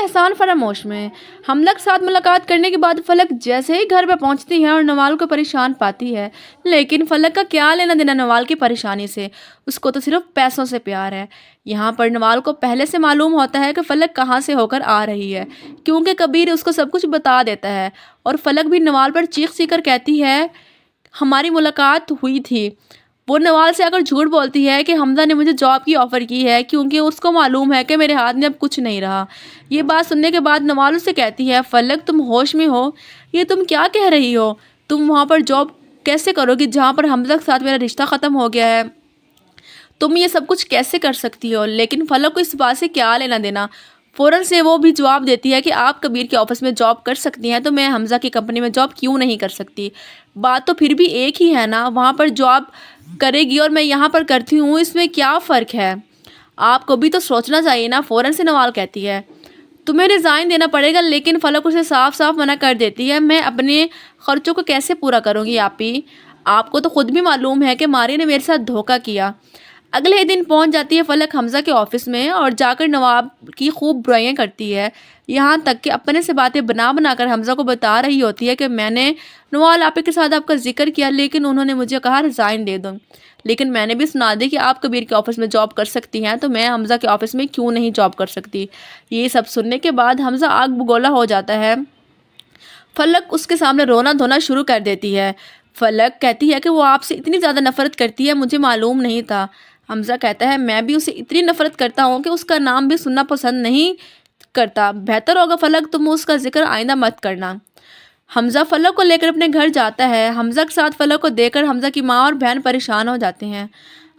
احسان فراموش میں حمزہ کے ساتھ ملاقات کرنے کے بعد فلک جیسے ہی گھر پہ پہنچتی ہے اور نوال کو پریشان پاتی ہے، لیکن فلک کا کیا لینا دینا نوال کی پریشانی سے، اس کو تو صرف پیسوں سے پیار ہے۔ یہاں پر نوال کو پہلے سے معلوم ہوتا ہے کہ فلک کہاں سے ہو کر آ رہی ہے، کیونکہ کبیر اس کو سب کچھ بتا دیتا ہے، اور فلک بھی نوال پر چیخ چیخ کر کہتی ہے ہماری ملاقات ہوئی تھی۔ وہ نوال سے اگر جھوٹ بولتی ہے کہ حمزہ نے مجھے جاب کی آفر کی ہے، کیونکہ اس کو معلوم ہے کہ میرے ہاتھ میں اب کچھ نہیں رہا۔ یہ بات سننے کے بعد نوال اس سے کہتی ہے فلک تم ہوش میں ہو؟ یہ تم کیا کہہ رہی ہو؟ تم وہاں پر جاب کیسے کرو گی جہاں پر حمزہ کے ساتھ میرا رشتہ ختم ہو گیا ہے؟ تم یہ سب کچھ کیسے کر سکتی ہو؟ لیکن فلک کو اس بات سے کیا لینا دینا، فوراً سے وہ بھی جواب دیتی ہے کہ آپ کبیر کے آفس میں جاب کر سکتی ہیں تو میں حمزہ کی کمپنی میں جاب کیوں نہیں کر سکتی؟ بات تو پھر بھی ایک ہی ہے نا، وہاں پر جاب کرے گی اور میں یہاں پر کرتی ہوں، اس میں کیا فرق ہے؟ آپ کو بھی تو سوچنا چاہیے نا، فوراً سے نوال کہتی ہے تمہیں ریزائن دینا پڑے گا، لیکن فلک اسے صاف صاف منع کر دیتی ہے میں اپنے خرچوں کو کیسے پورا کروں گی آپی؟ آپ کو تو خود بھی معلوم ہے کہ ماری نے میرے ساتھ دھوکہ کیا۔ اگلے دن پہنچ جاتی ہے فلک حمزہ کے آفس میں اور جا کر نواب کی خوب برائیاں کرتی ہے، یہاں تک کہ اپنے سے باتیں بنا بنا کر حمزہ کو بتا رہی ہوتی ہے کہ میں نے نوال آپی کے ساتھ آپ کا ذکر کیا، لیکن انہوں نے مجھے کہا ریزائن دے دو، لیکن میں نے بھی سنا دی کہ آپ کبیر کے آفس میں جاب کر سکتی ہیں تو میں حمزہ کے آفس میں کیوں نہیں جاب کر سکتی؟ یہ سب سننے کے بعد حمزہ آگ بگولا ہو جاتا ہے۔ فلک اس کے سامنے رونا دھونا شروع کر دیتی ہے۔ فلک کہتی ہے کہ وہ آپ سے اتنی زیادہ نفرت کرتی ہے، مجھے معلوم نہیں تھا۔ حمزہ کہتا ہے میں بھی اسے اتنی نفرت کرتا ہوں کہ اس کا نام بھی سننا پسند نہیں کرتا، بہتر ہوگا فلک تم اس کا ذکر آئندہ مت کرنا۔ حمزہ فلک کو لے کر اپنے گھر جاتا ہے، حمزہ کے ساتھ فلک کو دیکھ کر حمزہ کی ماں اور بہن پریشان ہو جاتے ہیں۔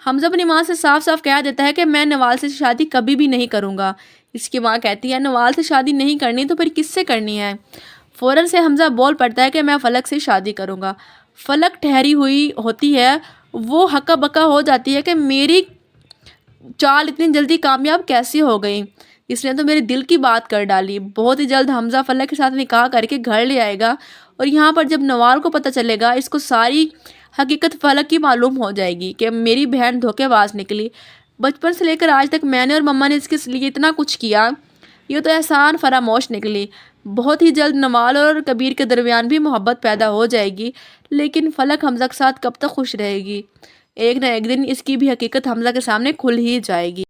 حمزہ اپنی ماں سے صاف صاف کہہ دیتا ہے کہ میں نوال سے شادی کبھی بھی نہیں کروں گا۔ اس کی ماں کہتی ہے نوال سے شادی نہیں کرنی تو پھر کس سے کرنی ہے؟ فوراً سے حمزہ بول پڑتا ہے کہ میں فلک سے شادی کروں گا۔ فلک ٹھہری ہوئی ہوتی ہے، وہ ہکا بکا ہو جاتی ہے کہ میری چال اتنی جلدی کامیاب کیسی ہو گئی، اس نے تو میرے دل کی بات کر ڈالی۔ بہت ہی جلد حمزہ فلک کے ساتھ نکاح کر کے گھر لے آئے گا، اور یہاں پر جب نوال کو پتہ چلے گا اس کو ساری حقیقت فلک کی معلوم ہو جائے گی کہ میری بہن دھوکے باز نکلی، بچپن سے لے کر آج تک میں نے اور مما نے اس کے لیے اتنا کچھ کیا، یہ تو احسان فراموش نکلی۔ بہت ہی جلد نوال اور کبیر کے درمیان بھی محبت پیدا ہو جائے گی، لیکن فلک حمزہ کے ساتھ کب تک خوش رہے گی؟ ایک نہ ایک دن اس کی بھی حقیقت حمزہ کے سامنے کھل ہی جائے گی۔